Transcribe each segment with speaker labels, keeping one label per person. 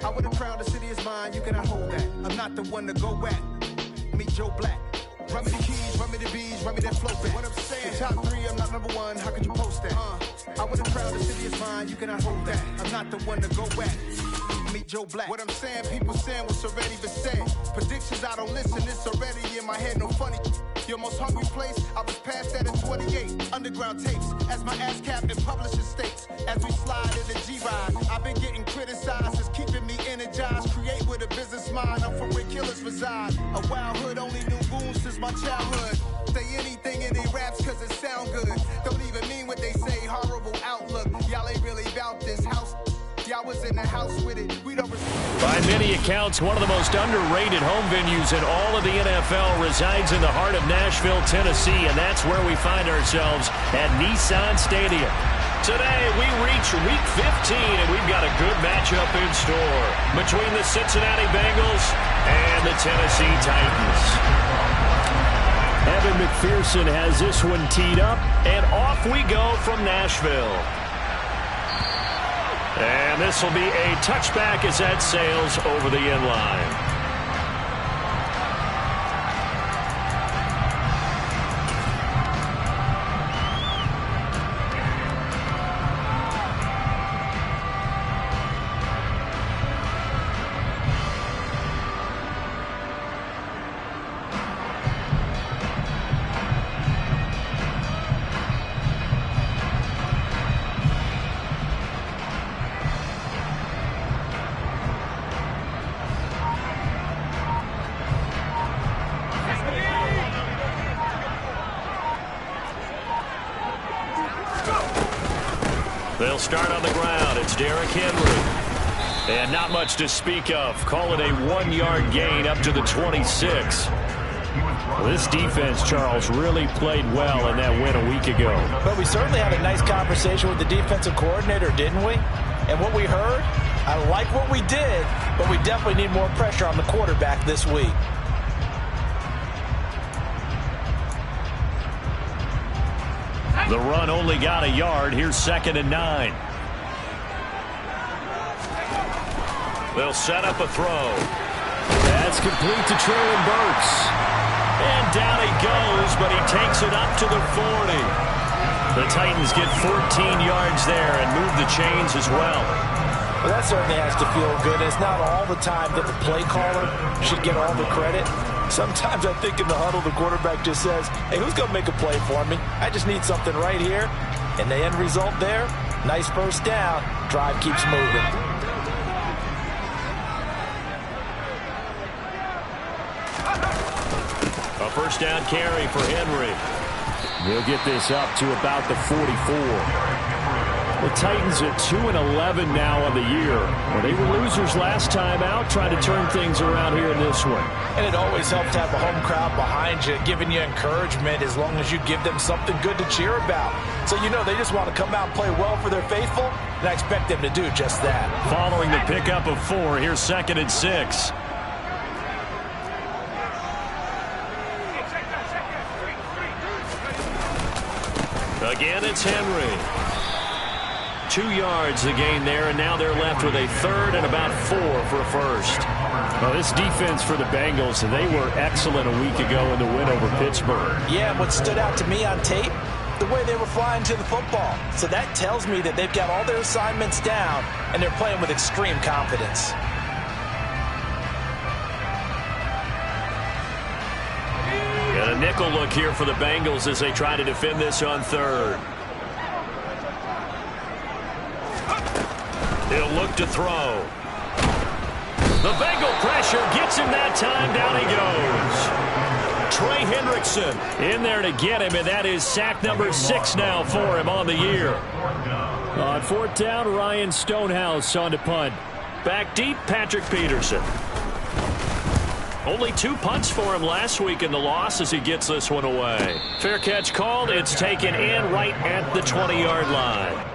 Speaker 1: I would have crowned the city is mine, you cannot hold that. I'm not the one to go back. Meet Joe Black. Run me the keys, run me the bees, run me that flow back. What I'm saying, top 3, I'm not number 1, how could you post that? I would have crowned the city is mine, you cannot hold that. I'm not the one to go back. Meet Joe Black. What I'm saying, people saying what's already been said. Predictions, I don't listen, it's already in my head, no funny. Your most hungry place, I was past that in 28. Underground tapes, as my ass cap in publishing states. As we slide in the G-Ride, I've been getting criticized, it's keeping me energized. Create with a business mind, I'm from where killers reside. A wild hood, only knew goons since my childhood. Say anything in their raps cause it sound good. Don't even mean what they say, horrible outlook. Y'all ain't really about this house. Y'all was in the house with it. We don't
Speaker 2: By many accounts, one of the most underrated home venues in all of the NFL resides in the heart of Nashville, Tennessee, and that's where we find ourselves at Nissan Stadium. Today, we reach Week 15, and we've got a good matchup in store between the Cincinnati Bengals and the Tennessee Titans. Evan McPherson has this one teed up, and off we go from Nashville. And this will be a touchback as that sails over the end line. They'll start on the ground. It's Derrick Henry. And not much to speak of. Call it a 1-yard gain up to the 26. Well, this defense, Charles, really played well in that win a week ago.
Speaker 3: But we certainly had a nice conversation with the defensive coordinator, didn't we? And what we heard, I like what we did, but we definitely need more pressure on the quarterback this week.
Speaker 2: The run only got a yard. Here's 2nd and 9. They'll set up a throw. That's complete to Traylon Burks. And down he goes, but he takes it up to the 40. The Titans get 14 yards there and move the chains as well.
Speaker 3: Well, that certainly has to feel good. It's not all the time that the play caller should get all the credit. Sometimes I think in the huddle, the quarterback just says, hey, who's going to make a play for me? I just need something right here. And the end result there, nice first down. Drive keeps moving.
Speaker 2: A first down carry for Henry. They'll get this up to about the 44. The Titans at 2-11 now on the year. Well, they were losers last time out, trying to turn things around here in this one.
Speaker 3: And it always helps to have a home crowd behind you, giving you encouragement as long as you give them something good to cheer about. So you know they just want to come out and play well for their faithful, and I expect them to do just that.
Speaker 2: Following the pickup of 4, here's 2nd and 6. Again, it's Henry. 2 yards the gain there, and now they're left with a 3rd and about 4 for a first. Well, this defense for the Bengals, they were excellent a week ago in the win over Pittsburgh.
Speaker 3: Yeah, what stood out to me on tape, the way they were flying to the football. So that tells me that they've got all their assignments down, and they're playing with extreme confidence.
Speaker 2: And a nickel look here for the Bengals as they try to defend this on 3rd. He'll look to throw. The Bengal pressure gets him that time. Down he goes. Trey Hendrickson in there to get him, and that is sack number 6 now for him on the year. On 4th down, Ryan Stonehouse on to punt. Back deep, Patrick Peterson. Only 2 punts for him last week in the loss as he gets this one away. Fair catch called. It's taken in right at the 20-yard line.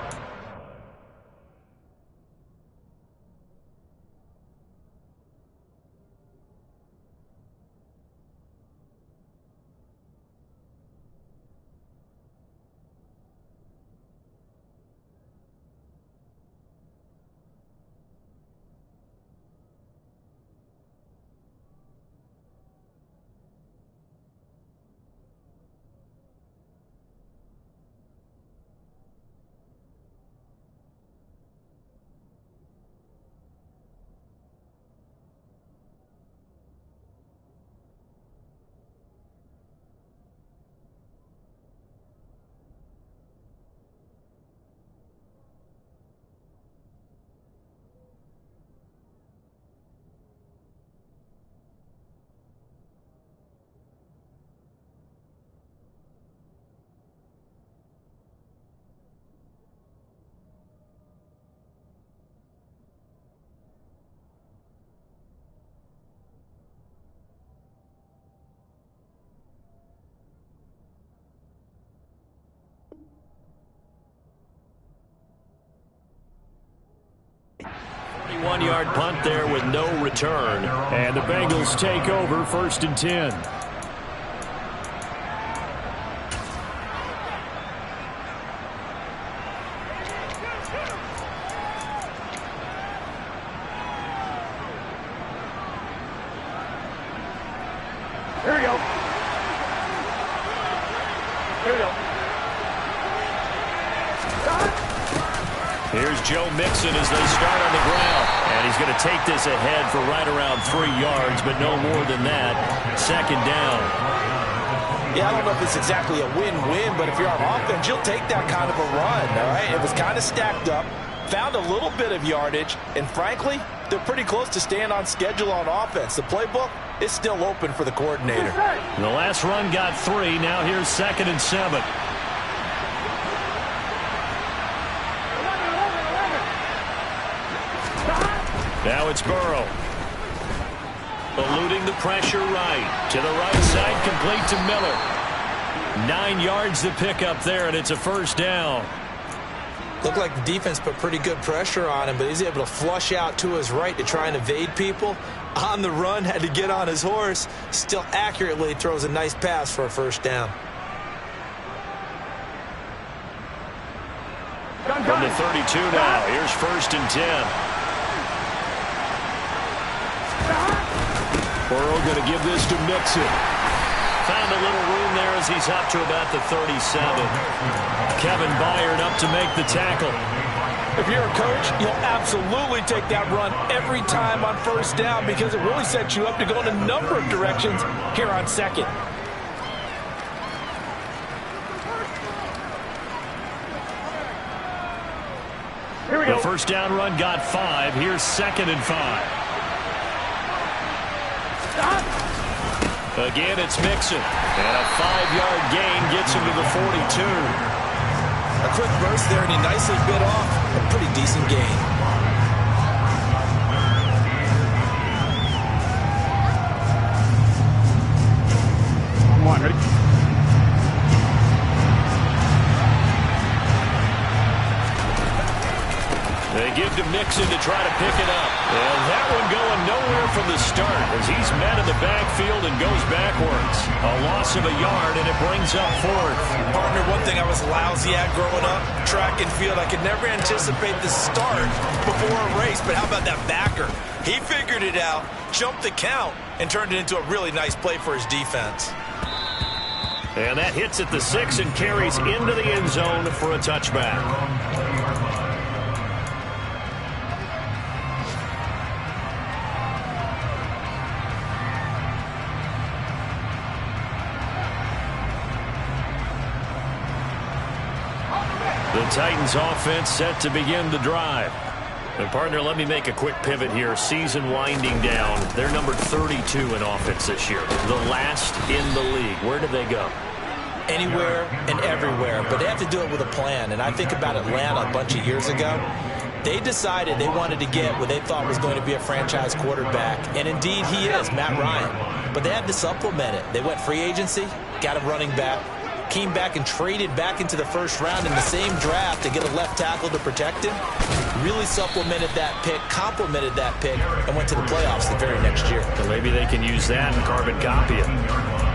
Speaker 2: 1-yard punt there with no return. And the Bengals take over 1st and 10.
Speaker 4: Here we go. Here we go.
Speaker 2: Here's Joe Mixon as they start on the ground. And he's going to take this ahead for right around 3 yards, but no more than that. 2nd down.
Speaker 3: Yeah, I don't know if it's exactly a win-win, but if you're on offense, you'll take that kind of a run, all right? It was kind of stacked up, found a little bit of yardage, and frankly, they're pretty close to staying on schedule on offense. The playbook is still open for the coordinator.
Speaker 2: The last run got 3. Now here's 2nd and 7. Now it's Burrow. Eluding the pressure right. To the right side, complete to Miller. 9 yards to pick up there, and it's a 1st down.
Speaker 5: Looked like the defense put pretty good pressure on him, but he's able to flush out to his right to try and evade people. On the run, had to get on his horse. Still accurately throws a nice pass for a 1st down.
Speaker 2: From the 32 now, here's 1st and 10. Burrow going to give this to Mixon. Found a little room there as he's up to about the 37. Kevin Byard up to make the tackle.
Speaker 3: If you're a coach, you'll absolutely take that run every time on 1st down because it really sets you up to go in a number of directions here on 2nd.
Speaker 4: Here we go.
Speaker 2: The 1st down run got 5. Here's 2nd and 5. Again, it's Mixon. And a 5-yard gain gets him to the 42.
Speaker 5: A quick burst there, and he nicely bit off a pretty decent gain.
Speaker 4: Come on, ready?
Speaker 2: They give to Mixon to try to pick it up. And that one going nowhere from the start as he's met in the backfield and goes backwards. A loss of a yard, and it brings up 4th.
Speaker 5: Partner, one thing I was lousy at growing up, track and field, I could never anticipate the start before a race, but how about that backer? He figured it out, jumped the count, and turned it into a really nice play for his defense.
Speaker 2: And that hits at the 6 and carries into the end zone for a touchback. The Titans offense set to begin the drive. And partner, let me make a quick pivot here. Season winding down. They're number 32 in offense this year. The last in the league. Where do they go?
Speaker 5: Anywhere and everywhere, but they have to do it with a plan. And I think about Atlanta a bunch of years ago. They decided they wanted to get what they thought was going to be a franchise quarterback, and indeed he is, Matt Ryan. But they had to supplement it. They went free agency, got a running back, came back and traded back into the 1st round in the same draft to get a left tackle to protect him. Really supplemented that pick, complemented that pick, and went to the playoffs the very next year.
Speaker 2: So maybe they can use that and carbon copy it.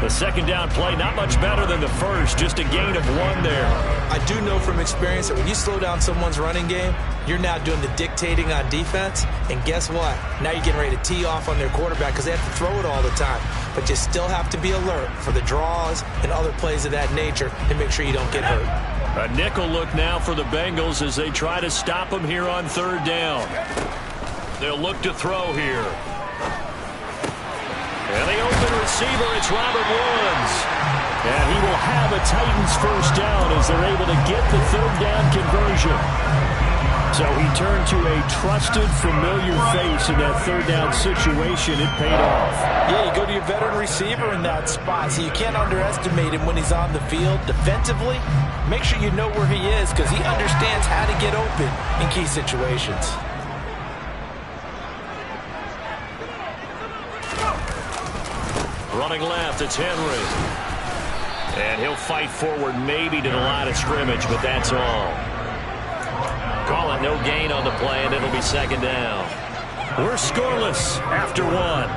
Speaker 2: The 2nd down play, not much better than the 1st, just a gain of 1 there.
Speaker 5: I do know from experience that when you slow down someone's running game, you're now doing the dictating on defense, and guess what? Now you're getting ready to tee off on their quarterback because they have to throw it all the time. But you still have to be alert for the draws and other plays of that nature and make sure you don't get hurt.
Speaker 2: A nickel look now for the Bengals as they try to stop him here on 3rd down. They'll look to throw here. And the open receiver, it's Robert Woods. And he will have a Titans 1st down as they're able to get the 3rd down conversion. So he turned to a trusted, familiar face in that 3rd down situation. It paid off.
Speaker 3: Yeah, you go to your veteran receiver in that spot, so you can't underestimate him when he's on the field. Defensively, make sure you know where he is because he understands how to get open in key situations.
Speaker 2: Running left, it's Henry. And he'll fight forward maybe to the line of scrimmage, but that's all. Call it no gain on the play, and it'll be 2nd down. We're scoreless after one.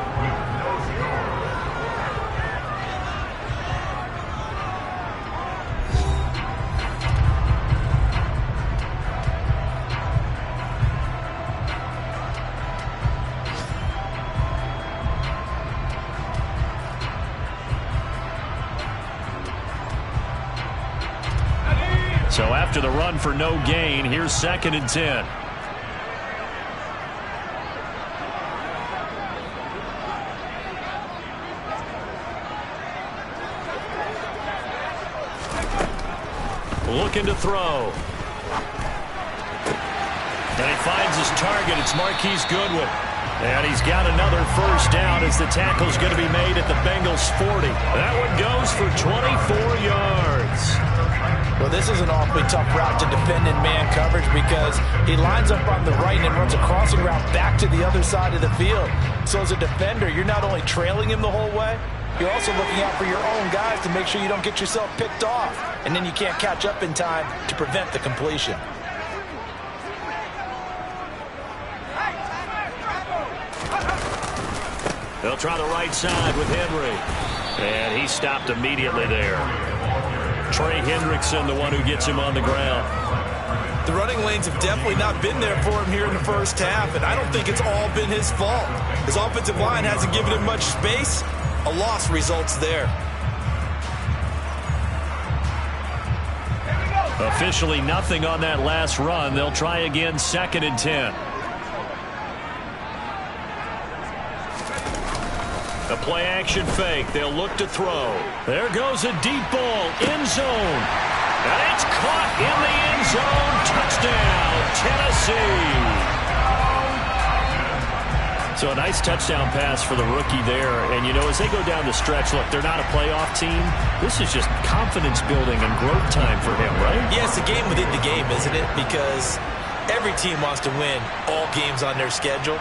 Speaker 2: So after the run for no gain, here's 2nd and 10. Looking to throw. And he finds his target. It's Marquise Goodwin. And he's got another first down as the tackle's going to be made at the Bengals 40. That one goes for 24 yards.
Speaker 3: Well, this is an awfully tough route to defend in man coverage because he lines up on the right and runs a crossing route back to the other side of the field. So as a defender, you're not only trailing him the whole way, you're also looking out for your own guys to make sure you don't get yourself picked off. And then you can't catch up in time to prevent the completion.
Speaker 2: They'll try the right side with Henry. And he stopped immediately there. Trey Hendrickson, the one who gets him on the ground.
Speaker 5: The running lanes have definitely not been there for him here in the first half, and I don't think it's all been his fault. His offensive line hasn't given him much space. A loss results there.
Speaker 2: Officially nothing on that last run. They'll try again, 2nd and 10. A play-action fake. They'll look to throw. There goes a deep ball. End zone. And it's caught in the end zone. Touchdown, Tennessee. So a nice touchdown pass for the rookie there. And, you know, as they go down the stretch, look, they're not a playoff team. This is just confidence building and growth time for him, right?
Speaker 5: Yeah, it's a game within the game, isn't it? Because every team wants to win all games on their schedule.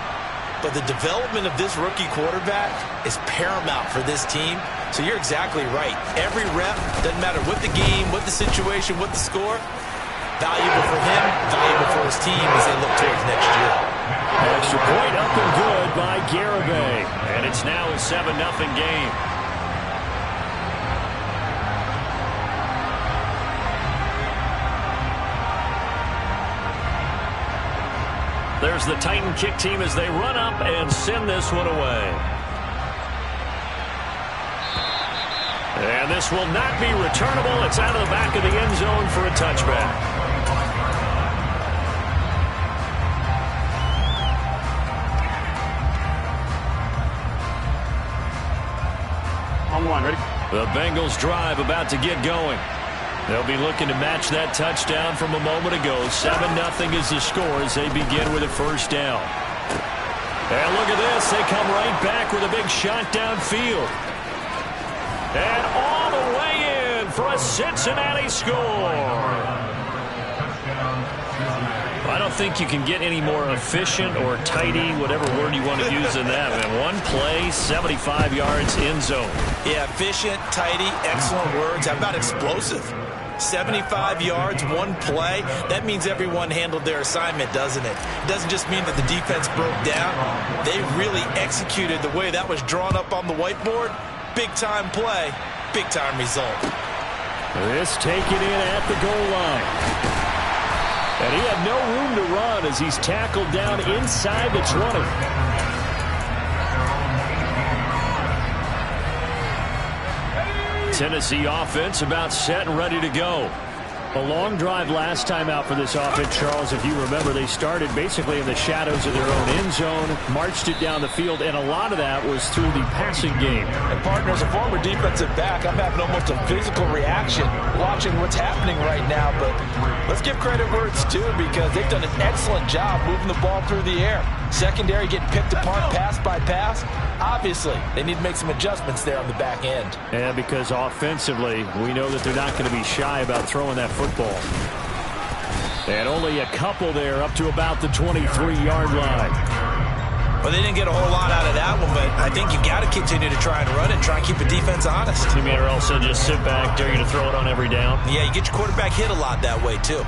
Speaker 5: But the development of this rookie quarterback is paramount for this team. So you're exactly right. Every rep, doesn't matter what the game, what the situation, what the score, valuable for him, valuable for his team as they look towards next year.
Speaker 2: Extra point up and good by Garibay. And it's now a 7-0 game. There's the Titan kick team as they run up and send this one away. And this will not be returnable. It's out of the back of the end zone for a touchback.
Speaker 4: On one, ready?
Speaker 2: The Bengals drive about to get going. They'll be looking to match that touchdown from a moment ago. 7-0 is the score as they begin with a first down. And look at this. They come right back with a big shot downfield. And all the way in for a Cincinnati score. I don't think you can get any more efficient or tidy, whatever word you want to use in that. Man, one play, 75 yards, end zone.
Speaker 5: Yeah, efficient, tidy, excellent words. How about explosive? 75 yards, one play. That means everyone handled their assignment, doesn't it? It doesn't just mean that the defense broke down. They really executed the way that was drawn up on the whiteboard. Big-time play, big-time result.
Speaker 2: This taken in at the goal line. And he had no room to run as he's tackled down inside the 20. Tennessee offense about set and ready to go. A long drive last time out for this offense, Charles. If you remember, they started basically in the shadows of their own end zone, marched it down the field, and a lot of that was through the passing game.
Speaker 3: And partner, as a former defensive back, I'm having almost a physical reaction watching what's happening right now. But let's give credit where it's due because they've done an excellent job moving the ball through the air. Secondary getting picked apart pass by pass. Obviously, they need to make some adjustments there on the back end.
Speaker 2: Yeah, because offensively, we know that they're not going to be shy about throwing that football. And only a couple there up to about the 23-yard line.
Speaker 5: Well, they didn't get a whole lot out of that one, but I think you got to continue to try and run it, try and keep the defense honest.
Speaker 2: You mean, or also just sit back, dare you to throw it on every down?
Speaker 5: Yeah, you get your quarterback hit a lot that way, too.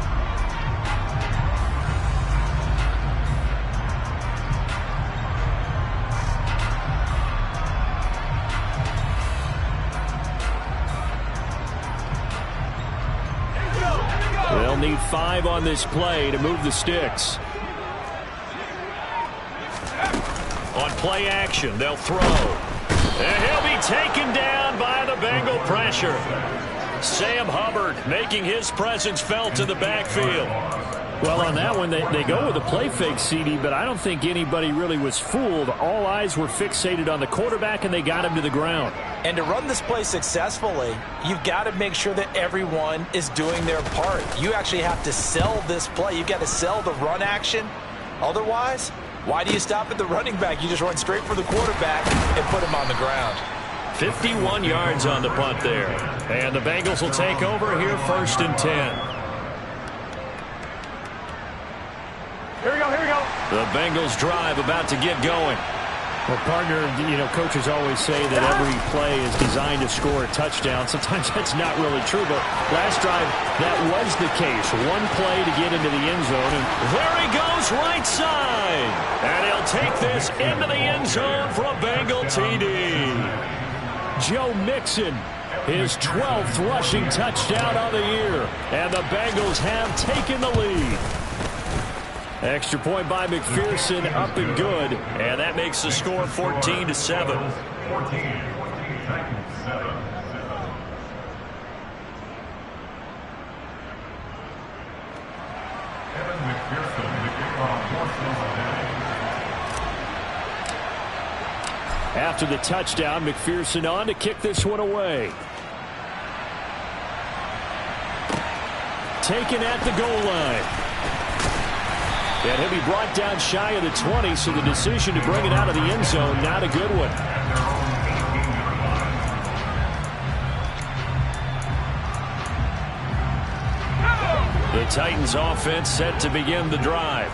Speaker 2: 5 on this play to move the sticks. On play action, they'll throw. And he'll be taken down by the Bengal pressure. Sam Hubbard making his presence felt in the backfield. Well, on that one, they go with a play fake, CD, but I don't think anybody really was fooled. All eyes were fixated on the quarterback, and they got him to the ground.
Speaker 5: And to run this play successfully, you've got to make sure that everyone is doing their part. You actually have to sell this play. You've got to sell the run action. Otherwise, why do you stop at the running back? You just run straight for the quarterback and put him on the ground.
Speaker 2: 51 yards on the punt there. And the Bengals will take over here, 1st and 10.
Speaker 4: Here we go, here we go.
Speaker 2: The Bengals drive about to get going.
Speaker 6: Well, partner, coaches always say that every play is designed to score a touchdown. Sometimes that's not really true, but last drive, that was the case. One play to get into the end zone. And
Speaker 2: there he goes, right side. And he'll take this into the end zone for a Bengal TD.
Speaker 6: Joe Mixon, his 12th rushing touchdown on the year. And the Bengals have taken the lead.
Speaker 2: Extra point by McPherson, up and good. And that makes the score 14-7.
Speaker 6: After the touchdown, McPherson on to kick this one away. Taken at the goal line. And he'll be brought down shy of the 20, so the decision to bring it out of the end zone, not a good one.
Speaker 2: The Titans offense set to begin the drive.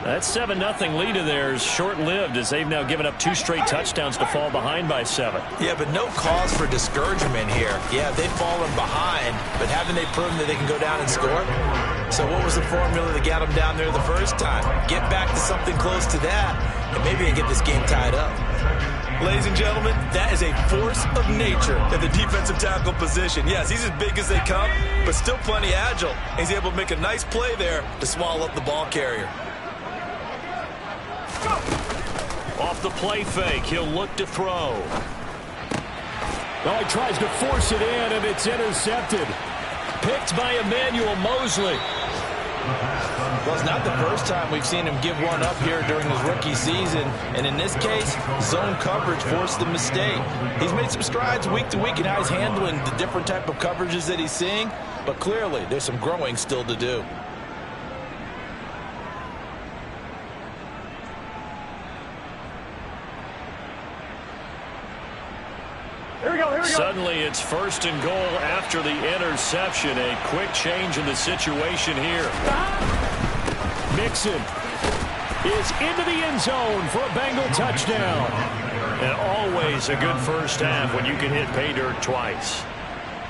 Speaker 2: That 7-0 lead of theirs short-lived as they've now given up 2 straight touchdowns to fall behind by 7.
Speaker 5: Yeah, but no cause for discouragement here. Yeah, they've fallen behind, but haven't they proven that they can go down and score? So what was the formula that got them down there the first time? Get back to something close to that, and maybe they get this game tied up. Ladies and gentlemen, that is a force of nature at the defensive tackle position. Yes, he's as big as they come, but still plenty agile. He's able to make a nice play there to swallow up the ball carrier.
Speaker 2: Off the play fake, he'll look to throw.
Speaker 6: Oh, he tries to force it in, and it's intercepted.
Speaker 2: Picked by Emmanuel Mosley.
Speaker 5: Well, it's not the first time we've seen him give one up here during his rookie season. And in this case, zone coverage forced the mistake. He's made some strides week to week in how he's handling the different type of coverages that he's seeing. But clearly, there's some growing still to do.
Speaker 4: Here we go, here we go.
Speaker 2: Suddenly, it's 1st and goal after the interception. A quick change in the situation here.
Speaker 6: Mixon is into the end zone for a Bengal touchdown.
Speaker 2: And always a good first half when you can hit pay dirt twice.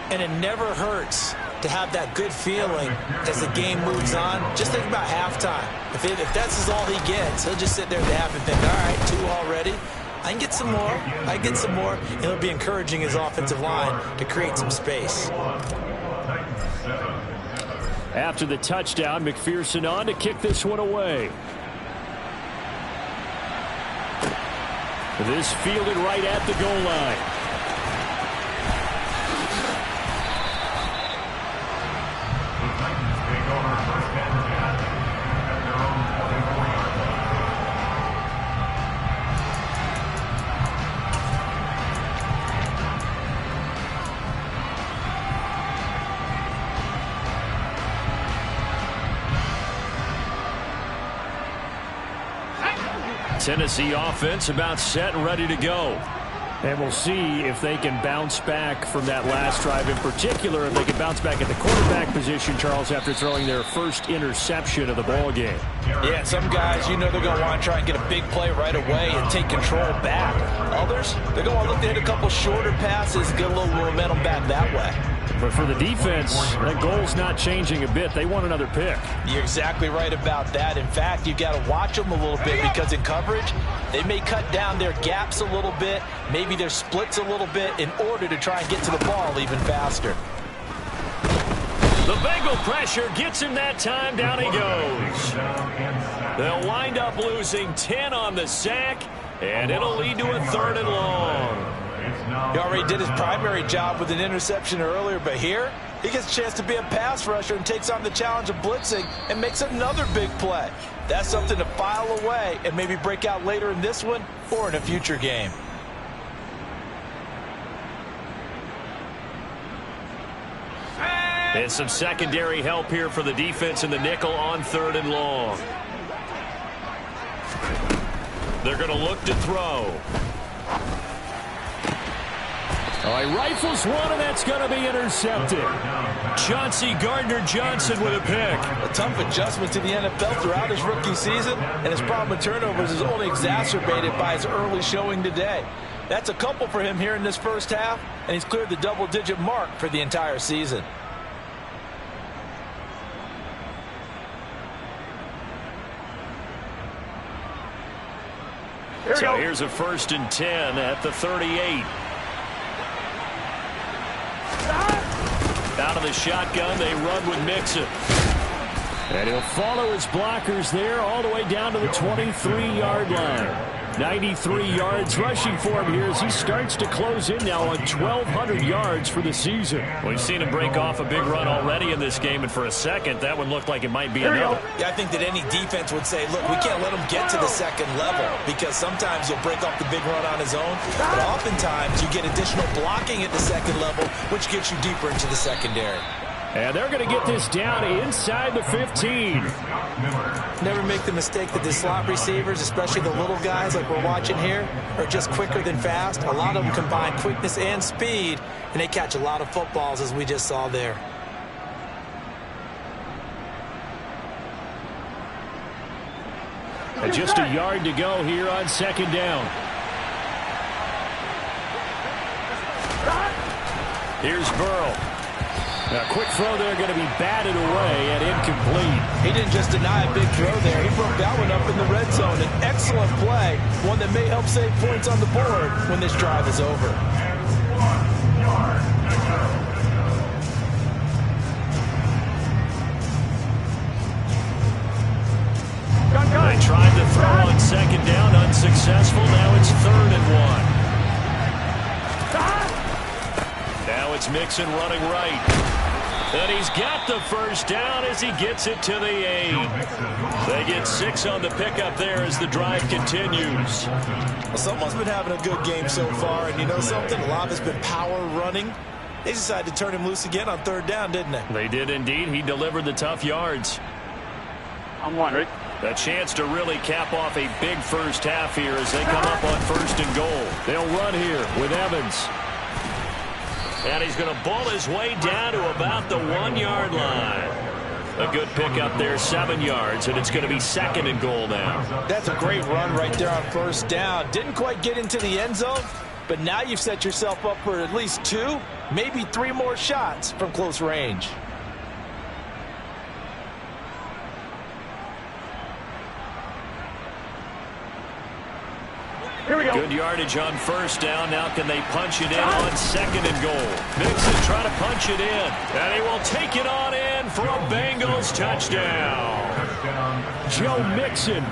Speaker 5: And it never hurts to have that good feeling as the game moves on. Just think about halftime. If that's all he gets, he'll just sit there at the half and think, all right, 2 already. I can get some more. I can get some more. And he'll be encouraging his offensive line to create some space.
Speaker 6: After the touchdown, McPherson on to kick this one away. This fielded right at the goal line.
Speaker 2: Tennessee offense about set and ready to go.
Speaker 6: And we'll see if they can bounce back from that last drive, in particular, if they can bounce back at the quarterback position, Charles, after throwing their first interception of the ball game.
Speaker 5: Yeah, some guys, they're going to want to try and get a big play right away and take control back. Others, they're going to want to look to hit a couple shorter passes, get a little momentum back that way.
Speaker 6: But for the defense, that goal's not changing a bit. They want another pick.
Speaker 5: You're exactly right about that. In fact, you've got to watch them a little bit because in coverage, they may cut down their gaps a little bit, maybe their splits a little bit in order to try and get to the ball even faster.
Speaker 2: The Bengal pressure gets him that time. Down he goes. They'll wind up losing 10 on the sack, and it'll lead to a 3rd and long.
Speaker 3: He already did his primary job with an interception earlier, but here he gets a chance to be a pass rusher and takes on the challenge of blitzing and makes another big play. That's something to file away and maybe break out later in this one or in a future game.
Speaker 2: And some secondary help here for the defense in the nickel on 3rd and long. They're going to look to throw. Oh, he rifles one, and that's going to be intercepted. Chauncey Gardner-Johnson with a pick.
Speaker 3: A tough adjustment to the NFL throughout his rookie season, and his problem with turnovers is only exacerbated by his early showing today. That's a couple for him here in this first half, and he's cleared the double-digit mark for the entire season.
Speaker 2: So here's a 1st and 10 at the 38. Out of the shotgun, they run with Mixon. And he'll follow his blockers there all the way down to the 23-yard line. 93 yards rushing for him here as he starts to close in now on 1,200 yards for the season. We've seen him break off a big run already in this game, and for a second, that one looked like it might be another.
Speaker 5: Yeah, I think that any defense would say, look, we can't let him get to the second level because sometimes he'll break off the big run on his own, but oftentimes you get additional blocking at the second level, which gets you deeper into the secondary.
Speaker 2: And they're going to get this down inside the 15.
Speaker 5: Never make the mistake that the slot receivers, especially the little guys like we're watching here, are just quicker than fast. A lot of them combine quickness and speed, and they catch a lot of footballs, as we just saw there.
Speaker 2: And just a yard to go here on 2nd down. Here's Burrow. A quick throw there going to be batted away and incomplete.
Speaker 3: He didn't just deny a big throw there. He broke that one up in the red zone. An excellent play, one that may help save points on the board when this drive is over.
Speaker 2: They tried to throw on 2nd down, unsuccessful. Now it's 3rd and 1. Now it's Mixon running right. And he's got the 1st down as he gets it to the 8. They get 6 on the pickup there as the drive continues.
Speaker 3: Well, someone's been having a good game so far, and you know something? A lot has been power running. They decided to turn him loose again on 3rd down, didn't they?
Speaker 2: They did indeed. He delivered the tough yards.
Speaker 4: I'm wondering.
Speaker 2: A chance to really cap off a big first half here as they come up on 1st and goal. They'll run here with Evans. And he's going to ball his way down to about the 1-yard line. A good pickup there, 7 yards, and it's going to be 2nd and goal now.
Speaker 3: That's a great run right there on 1st down. Didn't quite get into the end zone, but now you've set yourself up for at least 2, maybe 3 more shots from close range.
Speaker 4: Here we go.
Speaker 2: Good yardage on 1st down. Now can they punch it in on 2nd and goal? Mixon trying to punch it in. And he will take it on in for a Bengals touchdown. Joe Mixon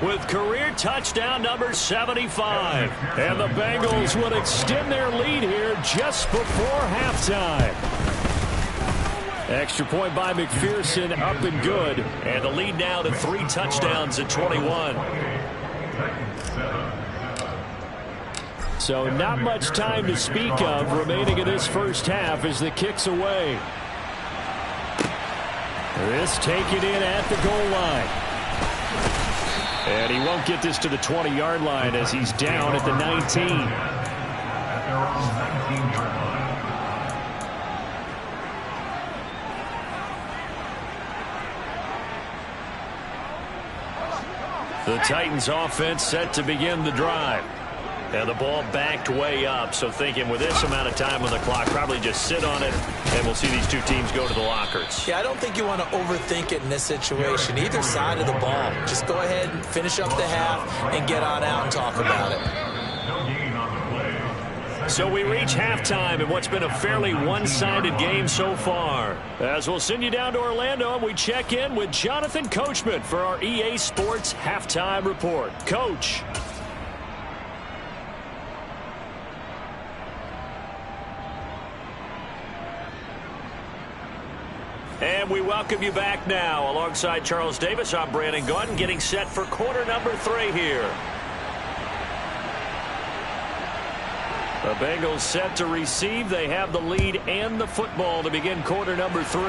Speaker 2: with career touchdown number 75. And the Bengals would extend their lead here just before halftime. Extra point by McPherson, up and good. And the lead now to 3 touchdowns at 21. So not much time to speak of remaining in this first half as the kick's away. This taken in at the goal line. And he won't get this to the 20-yard line as he's down at the 19. The Titans offense set to begin the drive. And the ball backed way up, so thinking with this amount of time on the clock, probably just sit on it, and we'll see these two teams go to the lockers.
Speaker 5: Yeah, I don't think you want to overthink it in this situation. Either side of the ball. Just go ahead and finish up the half and get on out and talk about it.
Speaker 2: So we reach halftime in what's been a fairly one-sided game so far. As we'll send you down to Orlando, and we check in with Jonathan Coachman for our EA Sports Halftime Report. Coach. And we welcome you back now. Alongside Charles Davis, I'm Brandon Gunn, getting set for quarter number 3 here. The Bengals set to receive. They have the lead and the football to begin quarter number 3.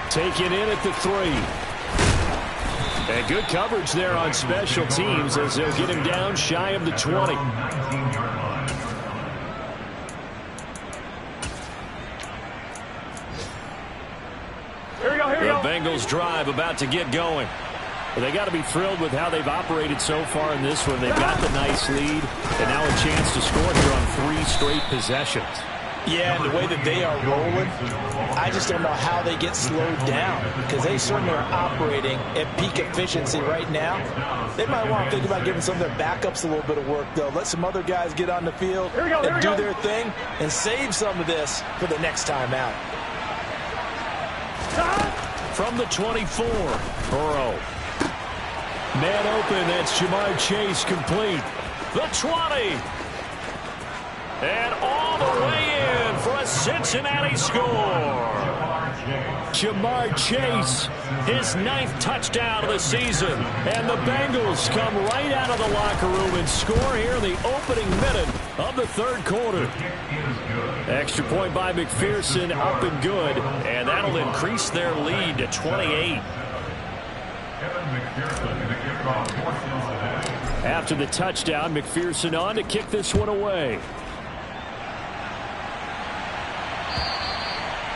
Speaker 2: Taken in at the 3. And good coverage there on special teams as they'll get him down shy of the 20. The Bengals drive about to get going. Well, they got to be thrilled with how they've operated so far in this one. They've got the nice lead, and now a chance to score here on 3 straight possessions.
Speaker 3: Yeah, and the way that they are rolling, I just don't know how they get slowed down, because they certainly are operating at peak efficiency right now. They might want to think about giving some of their backups a little bit of work, though. Let some other guys get on the field and do their thing and save some of this for the next time out.
Speaker 2: From the 24, Burrow. Man open, that's Jamar Chase complete. The 20. And all the way in for a Cincinnati score. Jamar Chase, his 9th touchdown of the season. And the Bengals come right out of the locker room and score here in the opening minute of the 3rd quarter. Extra point by McPherson, up and good. And that'll increase their lead to 28. After the touchdown, McPherson on to kick this one away.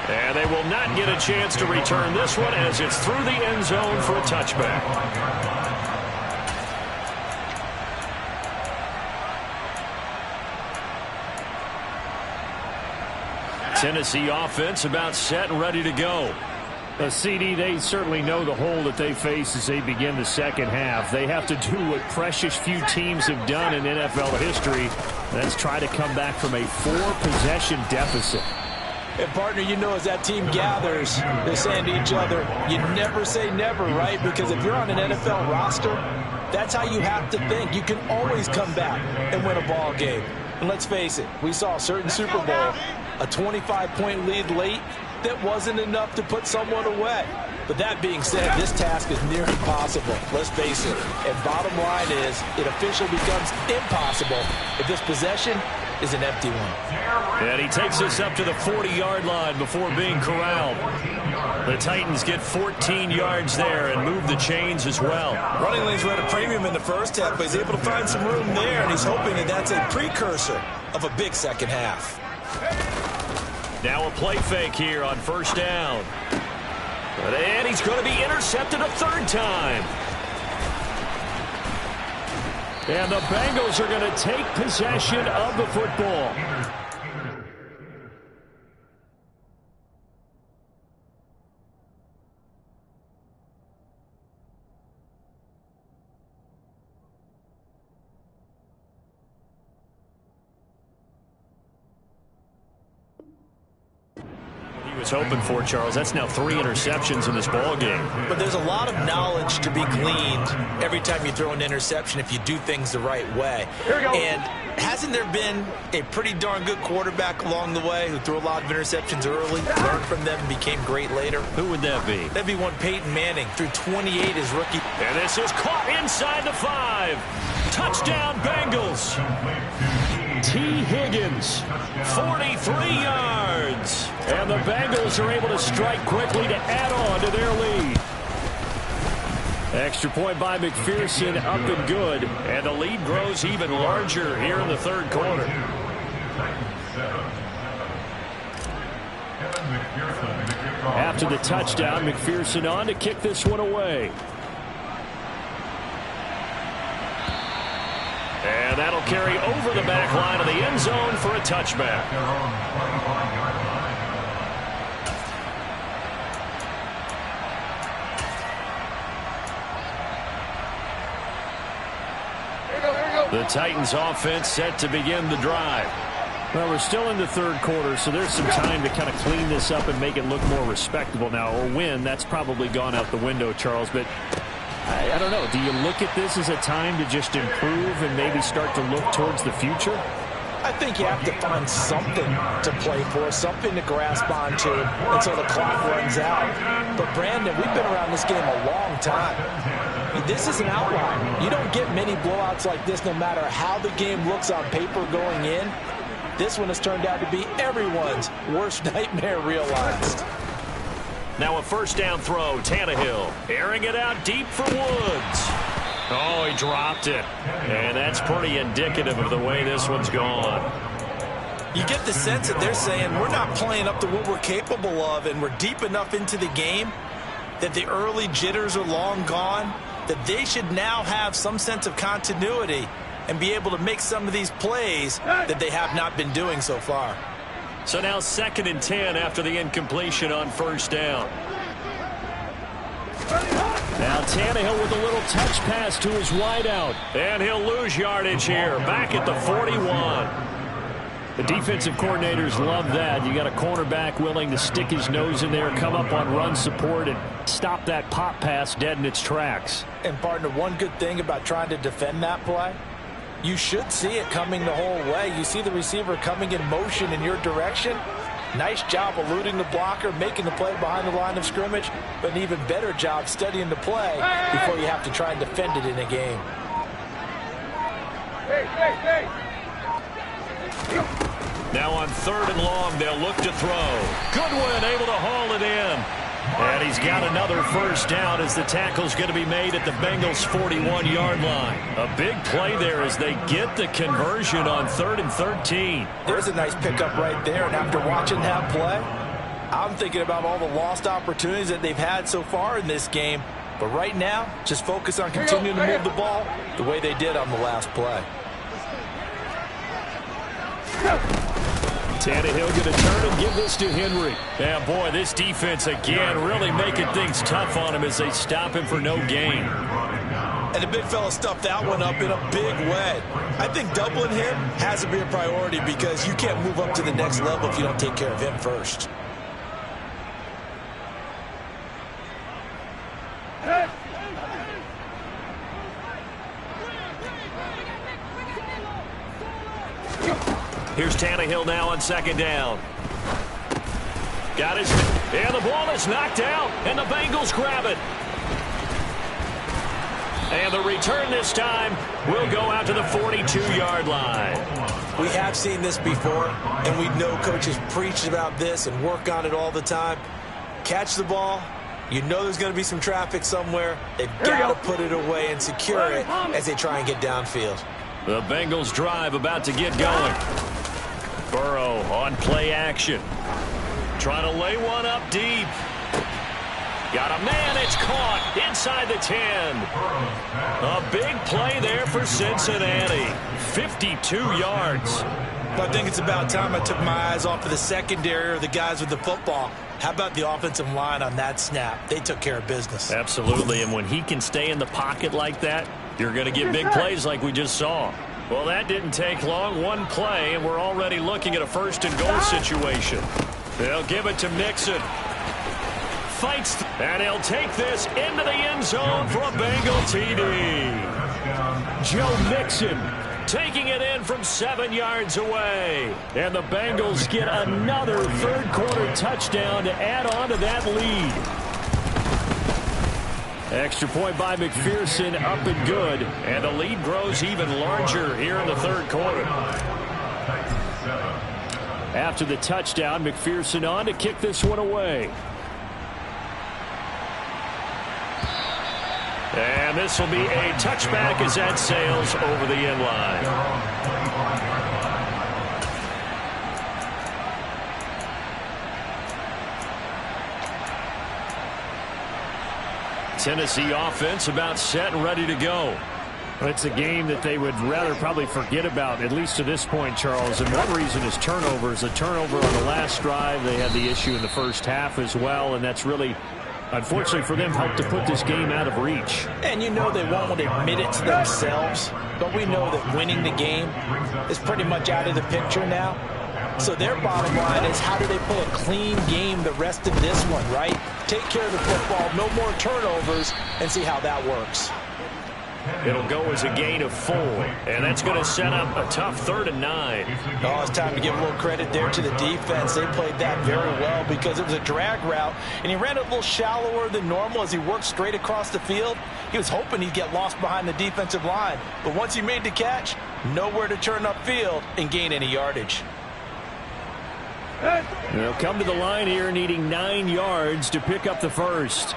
Speaker 2: And they will not get a chance to return this one as it's through the end zone for a touchback. Tennessee offense about set and ready to go.
Speaker 6: CD, they certainly know the hole that they face as they begin the second half. They have to do what precious few teams have done in NFL history. That's try to come back from a 4-possession deficit.
Speaker 3: And, partner, you know, as that team gathers, they're saying to each other, you never say never, right? Because if you're on an NFL roster, that's how you have to think. You can always come back and win a ball game. And let's face it, we saw a certain Super Bowl, a 25-point lead late, that wasn't enough to put someone away. But that being said, this task is near impossible. Let's face it. And bottom line is, it officially becomes impossible if this possession is an empty one.
Speaker 2: And he takes us up to the 40-yard line before being corralled. The Titans get 14 yards there and move the chains as well.
Speaker 3: Running lanes were at a premium in the first half, but he's able to find some room there, and he's hoping that that's a precursor of a big second half.
Speaker 2: Now a play fake here on first down. And he's going to be intercepted a 3rd time. And the Bengals are going to take possession of the football. Was hoping for, Charles. That's now 3 interceptions in this ball game.
Speaker 5: But there's a lot of knowledge to be gleaned every time you throw an interception if you do things the right way. And hasn't there been a pretty darn good quarterback along the way who threw a lot of interceptions early, learned from them, and became great later?
Speaker 2: Who would that be?
Speaker 5: That'd be one Peyton Manning, threw 28 his rookie.
Speaker 2: And this is caught inside the 5. Touchdown Bengals. T. Higgins, 43 yards. And the Bengals are able to strike quickly to add on to their lead. Extra point by McPherson, up and good. And the lead grows even larger here in the 3rd quarter. After the touchdown, McPherson on to kick this one away. And that'll carry over the back line of the end zone for a touchback. The Titans offense set to begin the drive.
Speaker 6: Well, we're still in the third quarter, so there's some time to kind of clean this up and make it look more respectable now. Or win, that's probably gone out the window, Charles. But I don't know. Do you look at this as a time to just improve and maybe start to look towards the future?
Speaker 5: I think you have to find something to play for, something to grasp onto until the clock runs out. But, Brandon, we've been around this game a long time. This is an outlier. You don't get many blowouts like this no matter how the game looks on paper going in. This one has turned out to be everyone's worst nightmare realized.
Speaker 2: Now a first down throw. Tannehill airing it out deep for Woods. Oh, he dropped it. And that's pretty indicative of the way this one's gone.
Speaker 5: You get the sense that they're saying we're not playing up to what we're capable of, and we're deep enough into the game that the early jitters are long gone, that they should now have some sense of continuity and be able to make some of these plays that they have not been doing so far.
Speaker 2: So now 2nd and 10 after the incompletion on first down. Now Tannehill with a little touch pass to his wideout. And he'll lose yardage here. Back at the 41.
Speaker 6: The defensive coordinators love that. You got a cornerback willing to stick his nose in there, come up on run support, and stop that pop pass dead in its tracks.
Speaker 5: And, partner, one good thing about trying to defend that play, you should see it coming the whole way. You see the receiver coming in motion in your direction. Nice job eluding the blocker, making the play behind the line of scrimmage, but an even better job studying the play before you have to try and defend it in a game.
Speaker 2: Now on 3rd and long, they'll look to throw. Goodwin able to haul it in. And he's got another first down as the tackle's going to be made at the Bengals' 41-yard line. A big play there as they get the conversion on 3rd and 13.
Speaker 5: There's a nice pickup right there, and after watching that play, I'm thinking about all the lost opportunities that they've had so far in this game. But right now, just focus on continuing to move the ball the way they did on the last play.
Speaker 2: Tannehill going to turn and give this to Henry. Yeah, boy, this defense again really making things tough on him as they stop him for no gain.
Speaker 5: And the big fella stuffed that one up in a big way. I think doubling him has to be a priority because you can't move up to the next level if you don't take care of him first.
Speaker 2: Here's Tannehill now on 2nd down. Got his... And the ball is knocked out, and the Bengals grab it. And the return this time will go out to the 42-yard line.
Speaker 5: We have seen this before, and we know coaches preach about this and work on it all the time. Catch the ball. You know there's going to be some traffic somewhere. They've got to put it away and secure it as they try and get downfield.
Speaker 2: The Bengals drive about to get going. Burrow on play action. Trying to lay one up deep. Got a man, it's caught inside the 10. A big play there for Cincinnati. 52 yards.
Speaker 5: I think it's about time I took my eyes off of the secondary or the guys with the football. How about the offensive line on that snap? They took care of business.
Speaker 2: Absolutely, and when he can stay in the pocket like that, you're going to get big plays like we just saw. Well, that didn't take long. One play, and we're already looking at a 1st and goal situation. They'll give it to Mixon. Fights, and he'll take this into the end zone for a Bengal TD. Joe Mixon taking it in from 7 yards away. And the Bengals get another 3rd quarter touchdown to add on to that lead. Extra point by McPherson, up and good. And the lead grows even larger here in the 3rd quarter.
Speaker 6: After the touchdown, McPherson on to kick this one away.
Speaker 2: And this will be a touchback as that sails over the end line. Tennessee offense about set and ready to go.
Speaker 6: It's a game that they would rather probably forget about, at least to this point, Charles. And one reason is turnovers. A turnover on the last drive. They had the issue in the first half as well, and that's really unfortunately for them, helped to put this game out of reach.
Speaker 5: And you know they won't admit it to themselves, but we know that winning the game is pretty much out of the picture now. So their bottom line is, how do they play a clean game the rest of this one, right? Take care of the football, no more turnovers, and see how that works.
Speaker 2: It'll go as a gain of 4, and that's going to set up a tough 3rd and 9.
Speaker 5: Oh, it's time to give a little credit there to the defense. They played that very well because it was a drag route, and he ran a little shallower than normal as he worked straight across the field. He was hoping he'd get lost behind the defensive line, but once he made the catch, nowhere to turn upfield and gain any yardage.
Speaker 6: They'll come to the line here needing 9 yards to pick up the first.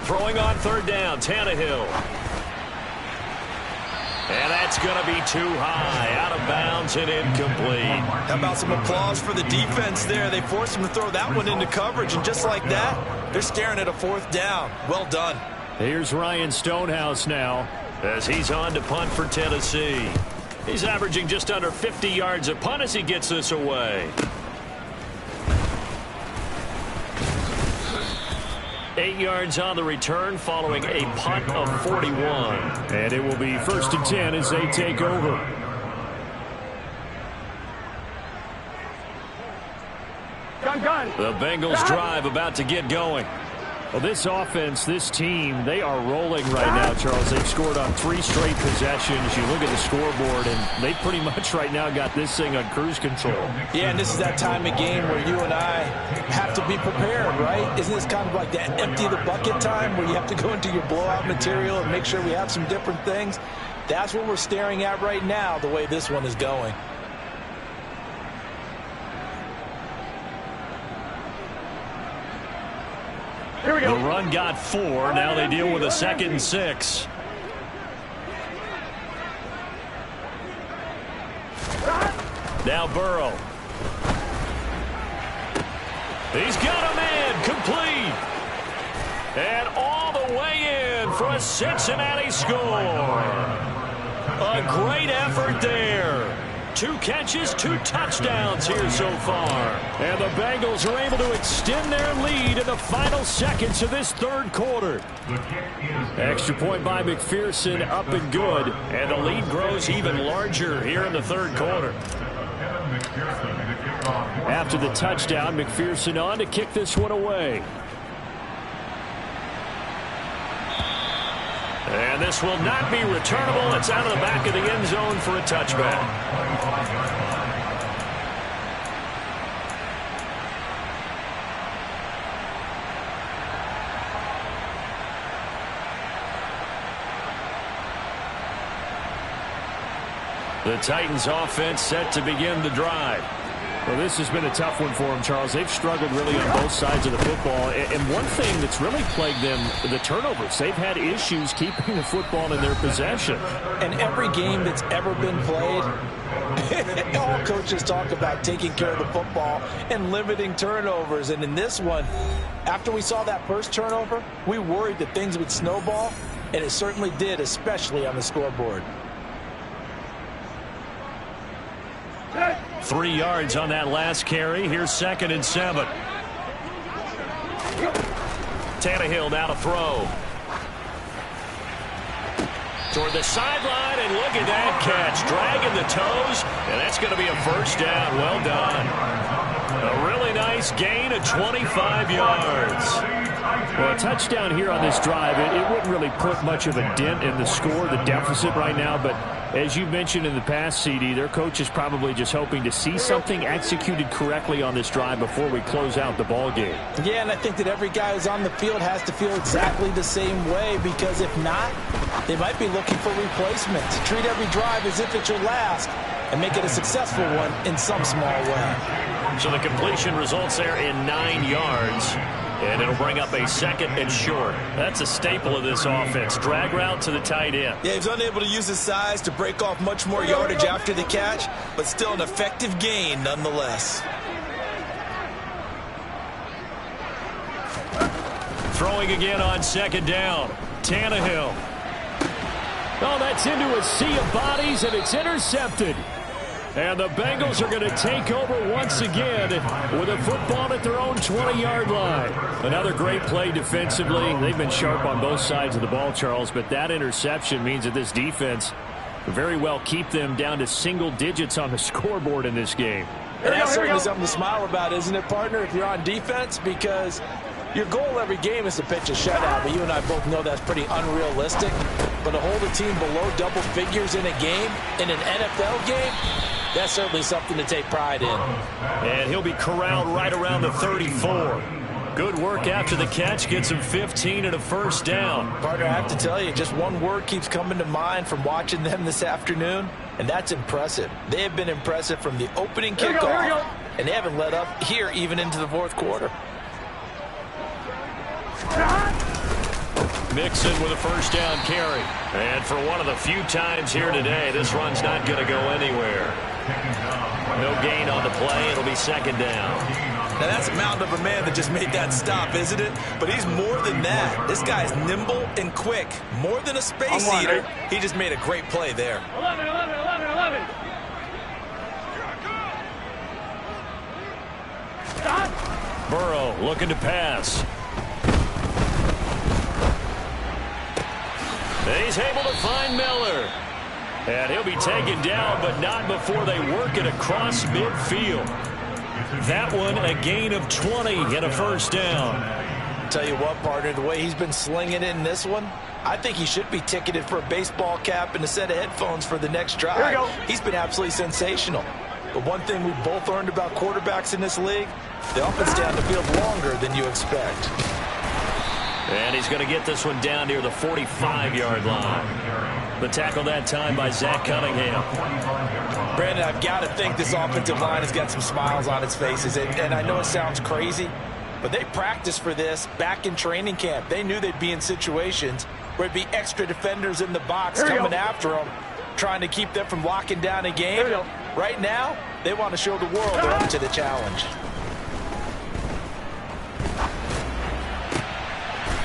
Speaker 2: Throwing on 3rd down, Tannehill. And that's going to be too high, out of bounds and incomplete.
Speaker 5: How about some applause for the defense there? They forced him to throw that one into coverage, and just like that, they're staring at a 4th down. Well done.
Speaker 6: Here's Ryan Stonehouse now,
Speaker 2: as he's on to punt for Tennessee. He's averaging just under 50 yards a punt as he gets this away. 8 yards on the return following a punt of 41.
Speaker 6: And it will be 1st and 10 as they take over.
Speaker 2: The Bengals drive about to get going.
Speaker 6: Well, this offense, this team, they are rolling right now, Charles. They've scored on 3 straight possessions. You look at the scoreboard, and they pretty much right now got this thing on cruise control.
Speaker 5: Yeah, and this is that time of game where you and I have to be prepared, right? Isn't this kind of like that empty the bucket time where you have to go into your blowout material and make sure we have some different things? That's what we're staring at right now, the way this one is going.
Speaker 2: Here we go. The run got 4. Now they deal with a 2nd and 6. Now Burrow. He's got a man complete. And all the way in for a Cincinnati score. A great effort there. 2 catches, 2 touchdowns here so far.
Speaker 6: And the Bengals are able to extend their lead in the final seconds of this 3rd quarter. Extra point by McPherson, up and good.
Speaker 2: And the lead grows even larger here in the 3rd quarter.
Speaker 6: After the touchdown, McPherson on to kick this one away.
Speaker 2: And this will not be returnable. It's out of the back of the end zone for a touchback. The Titans offense set to begin the drive.
Speaker 6: Well, this has been a tough one for them, Charles. They've struggled really on both sides of the football. And one thing that's really plagued them, the turnovers. They've had issues keeping the football in their possession.
Speaker 5: And every game that's ever been played, all coaches talk about taking care of the football and limiting turnovers. And in this one, after we saw that first turnover, we worried that things would snowball, and it certainly did, especially on the scoreboard.
Speaker 2: 3 yards on that last carry. Here's 2nd and 7. Tannehill now to throw. Toward the sideline, and look at that catch. Dragging the toes, and that's going to be a 1st down. Well done. A really nice gain of 25 yards.
Speaker 6: Well, a touchdown here on this drive, it wouldn't really put much of a dent in the score, the deficit right now. But as you mentioned in the past, CD, their coach is probably just hoping to see something executed correctly on this drive before we close out the ball game.
Speaker 5: Yeah, and I think that every guy who's on the field has to feel exactly the same way, because if not, they might be looking for replacements. Treat every drive as if it's your last and make it a successful one in some small way.
Speaker 2: So the completion results there in 9 yards. And it'll bring up a 2nd and short. That's a staple of this offense. Drag route to the tight end.
Speaker 5: Yeah, he's unable to use his size to break off much more yardage after the catch, but still an effective gain nonetheless.
Speaker 2: Throwing again on 2nd down. Tannehill.
Speaker 6: Oh, that's into a sea of bodies, and it's intercepted.
Speaker 2: And the Bengals are going to take over once again with a football at their own 20-yard line. Another great play defensively. They've been sharp on both sides of the ball, Charles, but that interception means that this defense very well keep them down to single digits on the scoreboard in this game.
Speaker 5: And that's certainly something to smile about, isn't it, partner, if you're on defense? Because your goal every game is to pitch a shutout, but you and I both know that's pretty unrealistic. But to hold a team below double figures in a game, in an NFL game, that's certainly something to take pride in.
Speaker 2: And he'll be corralled right around the 34. Good work after the catch. Gets him 15 and a first down.
Speaker 5: Partner, I have to tell you, just one word keeps coming to mind from watching them this afternoon, and that's impressive. They have been impressive from the opening kickoff, and they haven't let up here even into the fourth quarter.
Speaker 2: Mixon with a first down carry. And for one of the few times here today, this run's not going to go anywhere. No gain on the play. It'll be second down.
Speaker 5: Now, that's a mountain of a man that just made that stop, isn't it? But he's more than that. This guy's nimble and quick. More than a space eater. He just made a great play there.
Speaker 4: 11.
Speaker 2: Burrow looking to pass. He's able to find Miller. And he'll be taken down, but not before they work it across midfield. That one, a gain of 20 and a first down.
Speaker 5: Tell you what, partner, the way he's been slinging it in this one, I think he should be ticketed for a baseball cap and a set of headphones for the next drive. He's been absolutely sensational. But one thing we've both learned about quarterbacks in this league, they often stay on the field longer than you expect.
Speaker 2: And he's going to get this one down near the 45-yard line. The tackle that time by Zach Cunningham.
Speaker 5: Brandon, I've got to think this offensive line has got some smiles on its faces. And I know it sounds crazy, but they practiced for this back in training camp. They knew they'd be in situations where it'd be extra defenders in the box coming after them, trying to keep them from locking down a game. Right now, they want to show the world they're up to the challenge.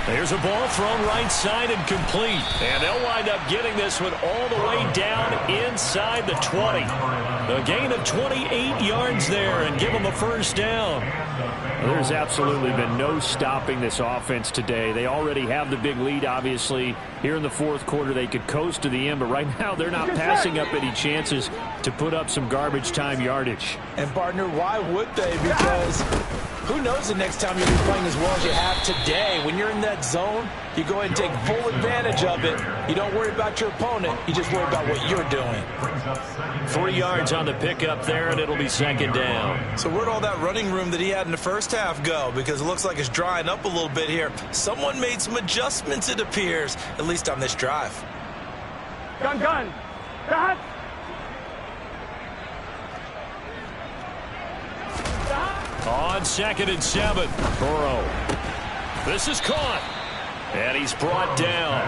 Speaker 2: There's a ball thrown right side and complete. And they'll wind up getting this one all the way down inside the 20. A gain of 28 yards there and give them a first down. There's absolutely been no stopping this offense today. They already have the big lead, obviously. Here in the fourth quarter, they could coast to the end, but right now they're not passing up any chances to put up some garbage time yardage.
Speaker 5: And, partner, why would they? Because who knows the next time you'll be playing as well as you have today. When you're in that zone, you go ahead and take full advantage of it. You don't worry about your opponent. You just worry about what you're doing.
Speaker 2: 3 yards on the pickup there, and it'll be second down.
Speaker 5: So where'd all that running room that he had in the first half go? Because it looks like it's drying up a little bit here. Someone made some adjustments, it appears, at least on this drive.
Speaker 4: Gun. Stop.
Speaker 2: On 2nd and 7, Burrow. This is caught. And he's brought down.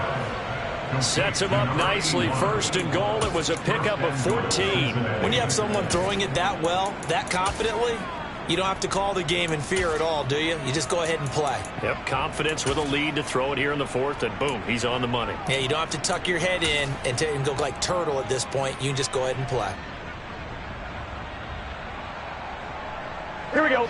Speaker 2: Sets him up nicely. 1st and goal. It was a pickup of 14.
Speaker 5: When you have someone throwing it that well, that confidently, you don't have to call the game in fear at all, do you? You just go ahead and play.
Speaker 2: Yep, confidence with a lead to throw it here in the 4th, and boom, he's on the money.
Speaker 5: Yeah, you don't have to tuck your head in and go like turtle at this point. You can just go ahead and play.
Speaker 4: Here we go.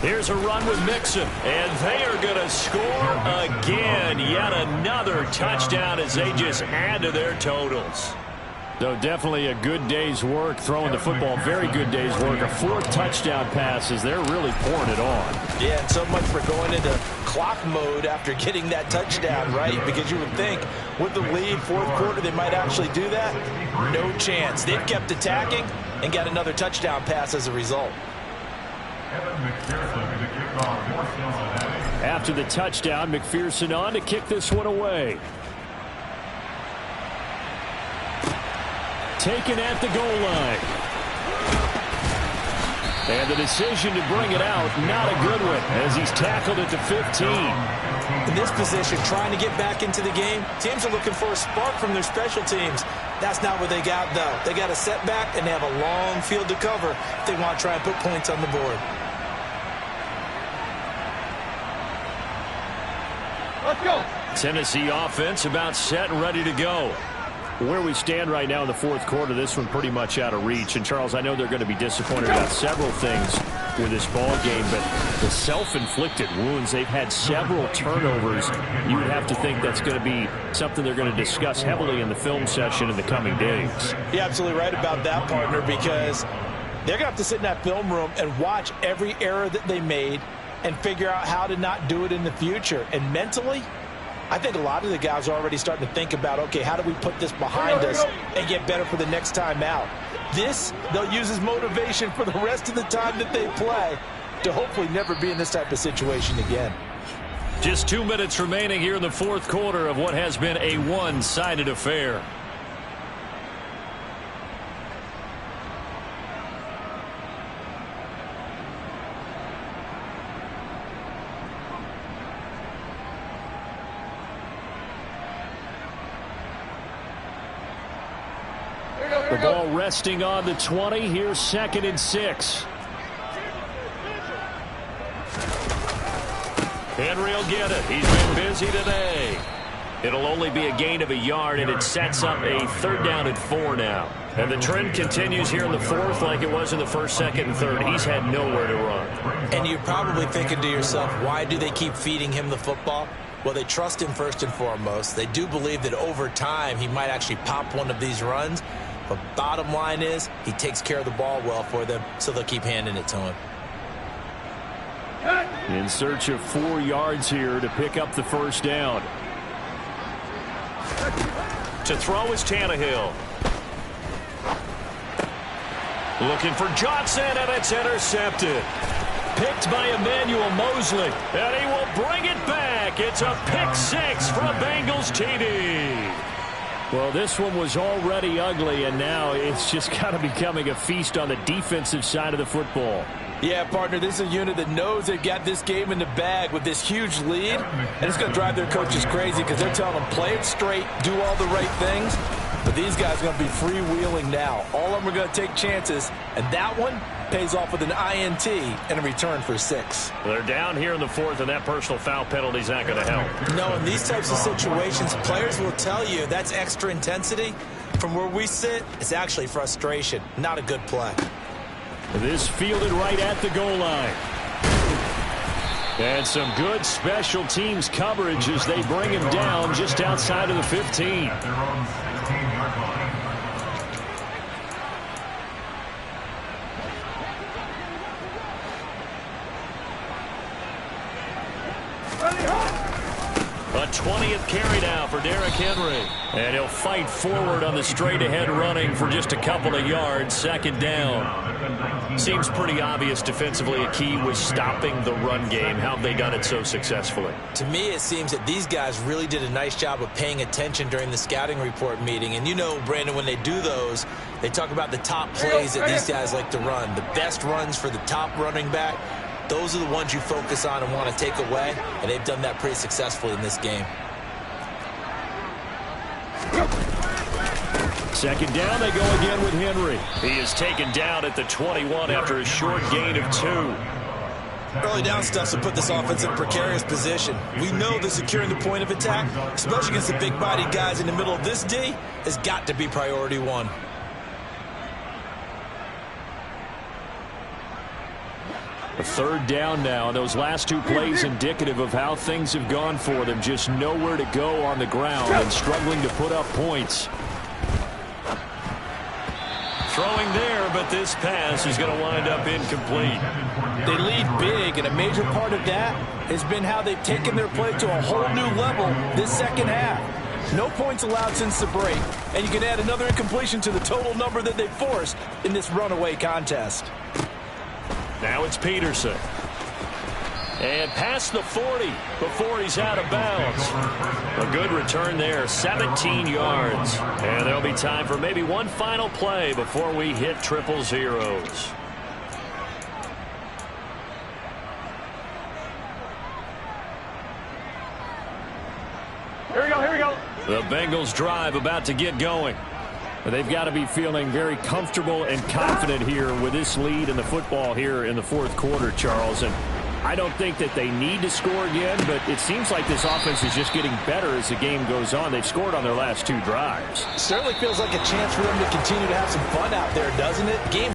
Speaker 2: Here's a run with Mixon, and they are going to score again. Yet another touchdown as they just add to their totals. So definitely a good day's work throwing the football. Very good day's work. A 4th touchdown pass as they're really pouring it on.
Speaker 5: Yeah, and so much for going into clock mode after getting that touchdown, right? Because you would think with the lead, 4th quarter, they might actually do that. No chance. They've kept attacking and got another touchdown pass as a result.
Speaker 2: After the touchdown, McPherson on to kick this one away. Taken at the goal line. And the decision to bring it out, not a good one, as he's tackled at the 15.
Speaker 5: In this position, trying to get back into the game, teams are looking for a spark from their special teams. That's not what they got, though. They got a setback, and they have a long field to cover if they want to try and put points on the board.
Speaker 4: Let's go.
Speaker 2: Tennessee offense about set and ready to go.
Speaker 6: Where we stand right now in the fourth quarter, this one pretty much out of reach. And, Charles, I know they're going to be disappointed about several things with this ball game, but the self-inflicted wounds, they've had several turnovers. You would have to think that's going to be something they're going to discuss heavily in the film session in the coming days.
Speaker 3: You're absolutely right about that, partner, because they're going to have to sit in that film room and watch every error that they made and figure out how to not do it in the future. And mentally, I think a lot of the guys are already starting to think about, okay, how do we put this behind us and get better for the next time out? This, they'll use as motivation for the rest of the time that they play to hopefully never be in this type of situation again.
Speaker 2: Just 2 minutes remaining here in the fourth quarter of what has been a one-sided affair.
Speaker 6: The ball resting on the 20. Here's 2nd and 6.
Speaker 2: Henry will get it. He's been busy today. It'll only be a gain of a yard, and it sets up a 3rd down and 4 now. And the trend continues here in the fourth like it was in the first, second, and third. He's had nowhere to run.
Speaker 5: And you're probably thinking to yourself, why do they keep feeding him the football? Well, they trust him first and foremost. They do believe that over time he might actually pop one of these runs. But bottom line is he takes care of the ball well for them, so they'll keep handing it to him.
Speaker 6: In search of 4 yards here to pick up the 1st down.
Speaker 2: To throw is Tannehill. Looking for Johnson, and it's intercepted. Picked by Emmanuel Mosley, and he will bring it back. It's a pick 6 for a Bengals TD.
Speaker 6: Well, this one was already ugly, and now it's just kind of becoming a feast on the defensive side of the football.
Speaker 3: Yeah, partner, this is a unit that knows they've got this game in the bag with this huge lead, and it's going to drive their coaches crazy because they're telling them, play it straight, do all the right things. But these guys are going to be freewheeling now. All of them are going to take chances, and that one pays off with an INT and a return for 6.
Speaker 2: They're down here in the fourth, and that personal foul penalty is not going to help.
Speaker 5: No, in these types of situations, players will tell you that's extra intensity. From where we sit, it's actually frustration. Not a good play.
Speaker 6: This fielded right at the goal line. And some good special teams coverage as they bring him down just outside of the 15.
Speaker 2: A 20th carry now for Derrick Henry. And he'll fight forward on the straight-ahead running for just a couple of yards. 2nd down. Seems pretty obvious defensively a key was stopping the run game. How have they done it so successfully?
Speaker 5: To me, it seems that these guys really did a nice job of paying attention during the scouting report meeting. And you know, Brandon, when they do those, they talk about the top plays that these guys like to run. The best runs for the top running back. Those are the ones you focus on and want to take away, and they've done that pretty successfully in this game.
Speaker 6: 2nd down, they go again with Henry.
Speaker 2: He is taken down at the 21 after a short gain of 2.
Speaker 5: Early down stuff to put this offense in a precarious position. We know that securing the point of attack, especially against the big-bodied guys in the middle of this D, has got to be priority 1.
Speaker 6: A 3rd down now, and those last 2 plays indicative of how things have gone for them. Just nowhere to go on the ground and struggling to put up points.
Speaker 2: Throwing there, but this pass is going to wind up incomplete.
Speaker 3: They lead big, and a major part of that has been how they've taken their play to a whole new level this second half. No points allowed since the break, and you can add another incompletion to the total number that they've forced in this runaway contest.
Speaker 2: Now it's Peterson. And past the 40 before he's out of bounds. A good return there, 17 yards. And there'll be time for maybe one final play before we hit triple zeros.
Speaker 4: Here we go, here we go.
Speaker 2: The Bengals drive about to get going.
Speaker 6: They've got to be feeling very comfortable and confident here with this lead in the football here in the fourth quarter, Charles. And I don't think that they need to score again, but it seems like this offense is just getting better as the game goes on. They've scored on their last 2 drives.
Speaker 5: Certainly feels like a chance for them to continue to have some fun out there, doesn't it? Game